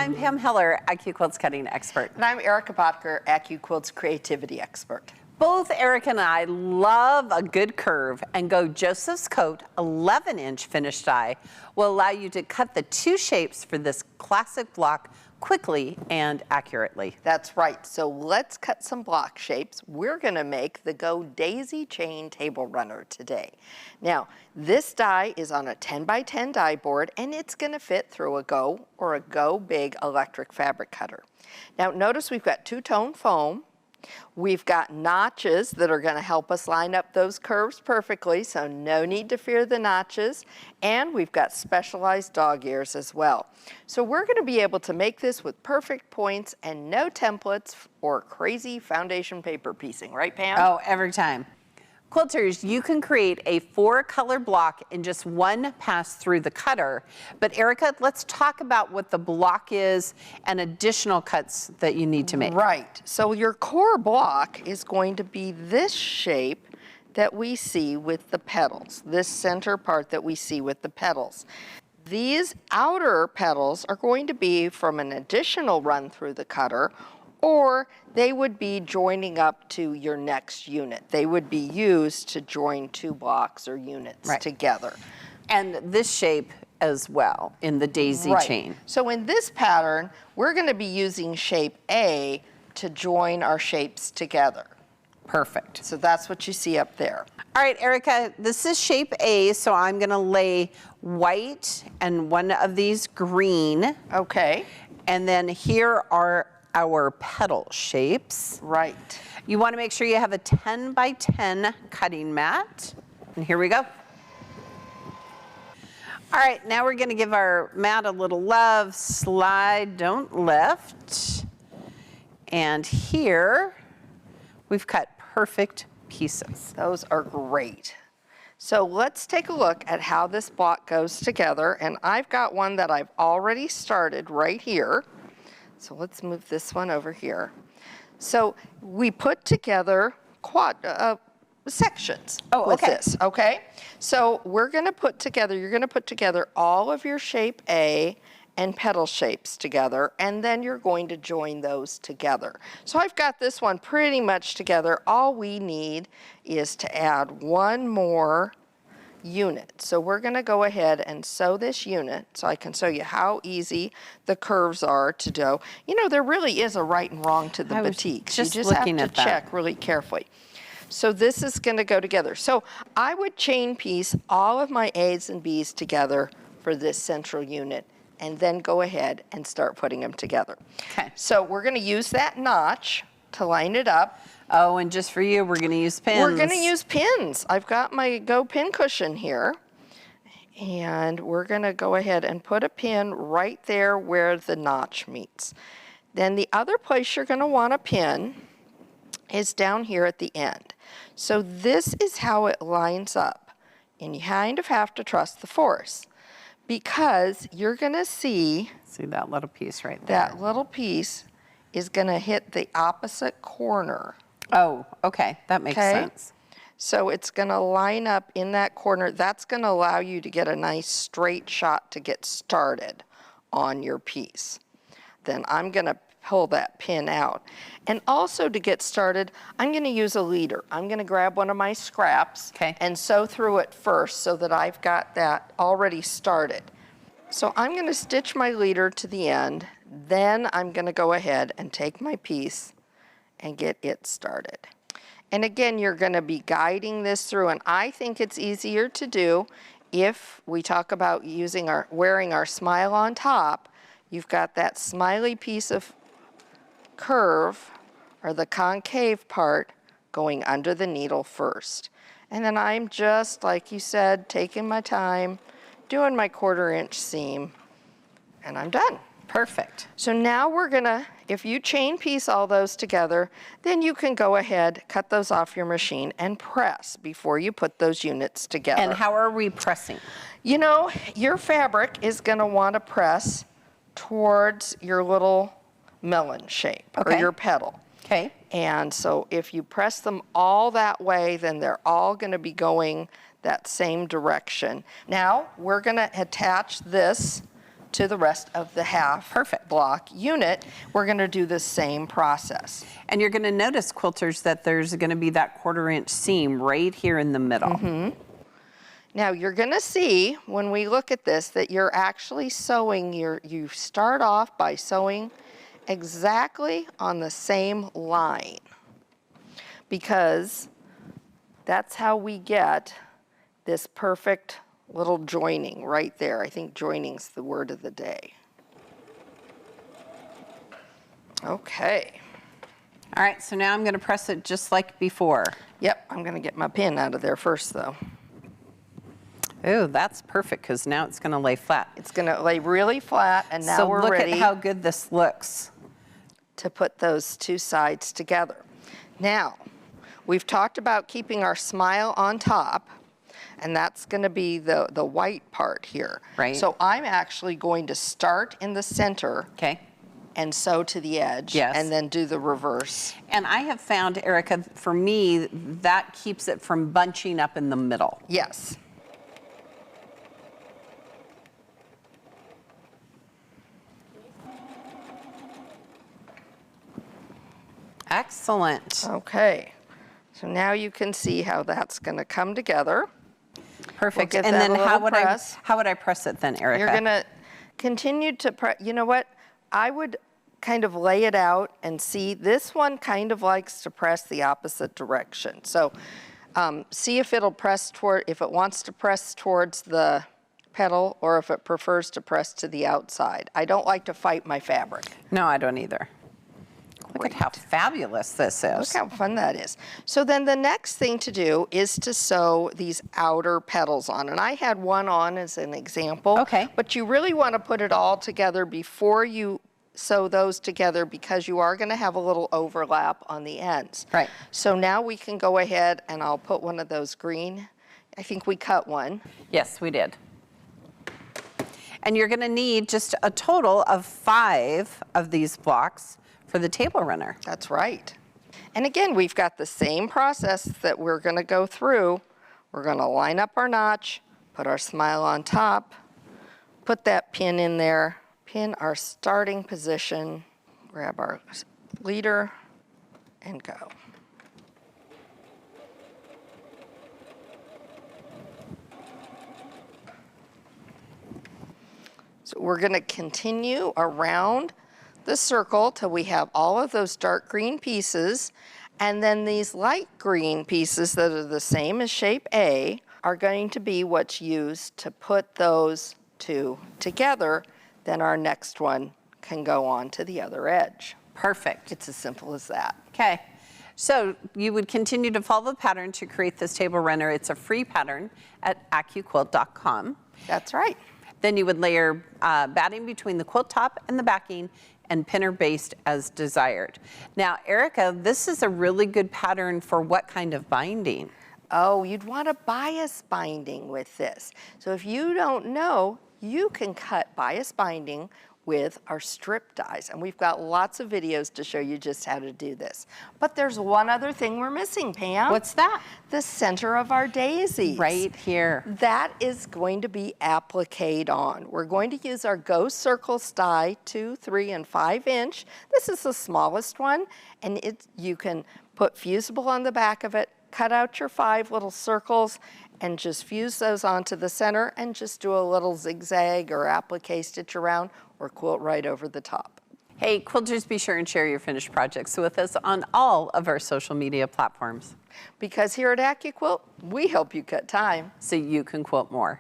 I'm Pam Heller, AccuQuilts cutting expert. And I'm Erica Botker, AccuQuilts creativity expert. Both Eric and I love a good curve, and Go Joseph's Coat 11-inch finish die will allow you to cut the two shapes for this classic block quickly and accurately. That's right. So let's cut some block shapes. We're going to make the Go Daisy Chain Table Runner today. Now, this die is on a 10 by 10 die board, and it's going to fit through a Go or a Go Big electric fabric cutter. Now, notice we've got two-tone foam. We've got notches that are going to help us line up those curves perfectly, so no need to fear the notches. And we've got specialized dog ears as well. So we're going to be able to make this with perfect points and no templates or crazy foundation paper piecing, right, Pam? Oh, every time. Quilters, you can create a 4-color block in just one pass through the cutter. But Erica, let's talk about what the block is and additional cuts that you need to make. Right. So your core block is going to be this shape that we see with the petals, this center part that we see with the petals. These outer petals are going to be from an additional run through the cutter, or they would be joining up to your next unit. They would be used to join two blocks or units together. And this shape as well in the daisy chain. So in this pattern, we're going to be using shape A to join our shapes together. Perfect. So that's what you see up there. All right, Erica, this is shape A, so I'm going to lay white and one of these green. Okay. And then here are our petal shapes. Right. You want to make sure you have a 10 by 10 cutting mat. And here we go. All right, now we're going to give our mat a little love. Slide, don't lift. And here we've cut perfect pieces. Those are great. So let's take a look at how this block goes together. And I've got one that I've already started right here. So let's move this one over here. So we put together sections with this, okay? So we're gonna put together, you're gonna put together all of your shape A and petal shapes together, and then you're going to join those together. So I've got this one pretty much together. All we need is to add one more unit. So we're going to go ahead and sew this unit so I can show you how easy the curves are to do. You know, there really is a right and wrong to the batiks. You just have to check really carefully. So this is going to go together. So I would chain piece all of my A's and B's together for this central unit and then go ahead and start putting them together. Okay. So we're going to use that notch to line it up. Oh, and just for you, we're going to use pins. We're going to use pins. I've got my Go pin cushion here. And we're going to go ahead and put a pin right there where the notch meets. Then the other place you're going to want a pin is down here at the end. So this is how it lines up. And you kind of have to trust the force, because you're going to see that little piece right there. That little piece is going to hit the opposite corner. Oh, okay, that makes sense. So it's going to line up in that corner. That's going to allow you to get a nice straight shot to get started on your piece. Then I'm going to pull that pin out. And also to get started, I'm going to use a leader. I'm going to grab one of my scraps and sew through it first so that I've got that already started. So I'm going to stitch my leader to the end. Then I'm going to go ahead and take my piece and get it started. And again, you're going to be guiding this through, and I think it's easier to do if we talk about wearing our smile on top. You've got that smiley piece of curve, or the concave part, going under the needle first. And then I'm just, like you said, taking my time, doing my 1/4 inch seam, and I'm done. Perfect. So now we're gonna, if you chain piece all those together, then you can go ahead, cut those off your machine and press before you put those units together. And how are we pressing? You know, your fabric is gonna wanna press towards your little melon shape or your petal. Okay. And so if you press them all that way, then they're all gonna be going that same direction. Now we're gonna attach this to the rest of the half Perfect. block unit, we're going to do the same process. And you're going to notice, quilters, that there's going to be that 1/4 inch seam right here in the middle. Now you're going to see when we look at this that you're actually sewing, you start off by sewing exactly on the same line, because that's how we get this perfect little joining right there. I think joining's the word of the day. Okay. All right, so now I'm going to press it just like before. Yep, I'm going to get my pin out of there first though. Oh, that's perfect, because now it's going to lay flat. It's going to lay really flat, and now So we're look ready at how good this looks. to put those two sides together. Now, we've talked about keeping our smile on top, and that's going to be the white part here. Right. So I'm actually going to start in the center Okay. and sew to the edge, Yes. and then do the reverse. And I have found, Erica, for me, that keeps it from bunching up in the middle. Yes. Excellent. Okay. So now you can see how that's going to come together. Perfect. give And that then a little how would press. I press it then, Erica? You're going to continue to press. You know what? I would kind of lay it out and see. This one kind of likes to press the opposite direction. So see if it'll press toward, if it wants to press towards the petal, or if it prefers to press to the outside. I don't like to fight my fabric. No, I don't either. Look at how fabulous this is. Look how fun that is. So then the next thing to do is to sew these outer petals on. And I had one on as an example. Okay. But you really want to put it all together before you sew those together, because you are going to have a little overlap on the ends. Right. So now we can go ahead and I'll put one of those green. I think we cut one. Yes, we did. And you're going to need just a total of 5 of these blocks for the table runner. That's right. And again, we've got the same process that we're going to go through. We're going to line up our notch, put our smile on top, put that pin in there, pin our starting position, grab our leader, and go. So we're going to continue around the circle till we have all of those dark green pieces, and then these light green pieces that are the same as shape A are going to be what's used to put those two together. Then our next one can go on to the other edge. Perfect. It's as simple as that. Okay. So you would continue to follow the pattern to create this table runner. It's a free pattern at AccuQuilt.com. That's right. Then you would layer batting between the quilt top and the backing, and pinner based as desired. Now, Erica, this is a really good pattern for what kind of binding? Oh, you'd want a bias binding with this. So if you don't know, you can cut bias binding with our strip dies. And we've got lots of videos to show you just how to do this. But there's one other thing we're missing, Pam. What's that? The center of our daisies. Right here. That is going to be appliqued on. We're going to use our Go Circles die, 2, 3, and 5 inch. This is the smallest one, and you can put fusible on the back of it, cut out your 5 little circles, and just fuse those onto the center, and just do a little zigzag or applique stitch around, or quilt right over the top. Hey, quilters, be sure and share your finished projects with us on all of our social media platforms, Because here at AccuQuilt, we help you cut time. so you can quilt more.